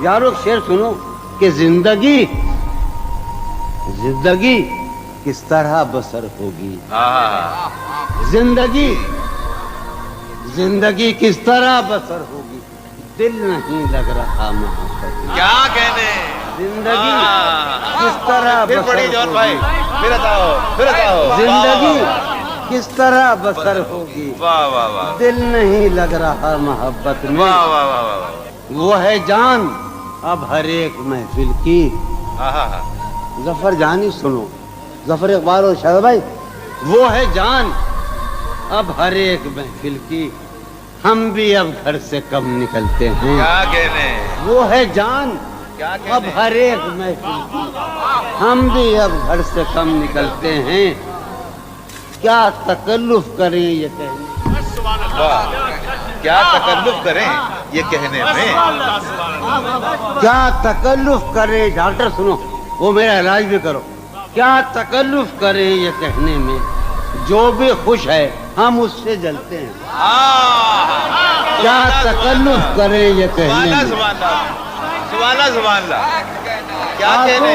यारो शेर सुनो कि जिंदगी किस तरह बसर होगी। जिंदगी किस तरह बसर होगी, दिल नहीं लग रहा मोहब्बत। क्या कहने, जिंदगी किस तरह फिर पढ़िए जॉन भाई, फिर बताओ। जिंदगी किस तरह बसर होगी, वाह वाह वाह, दिल नहीं लग रहा मोहब्बत में। वाह वाह वाह वाह, वो है जान अब हर एक महफिल की। जफर जानी सुनो, जफर इकबाल और शाह भाई, वो है जान अब हर एक महफिल की, हम भी अब घर से कम निकलते हैं। क्या कहने, वो है जान क्या कहने, अब हर एक महफिल की, हम भी अब घर से कम निकलते हैं। क्या तकल्लुफ करें ये कहने, क्या तकल्लुफ करें ये कहने में, क्या तकल्लुफ करें, डॉक्टर सुनो वो मेरा इलाज भी करो। क्या तकल्लुफ करें ये कहने में, जो भी खुश है हम उससे जलते हैं। क्या तकल्लुफ करें ये कहने में, सुभान अल्लाह, क्या कहने।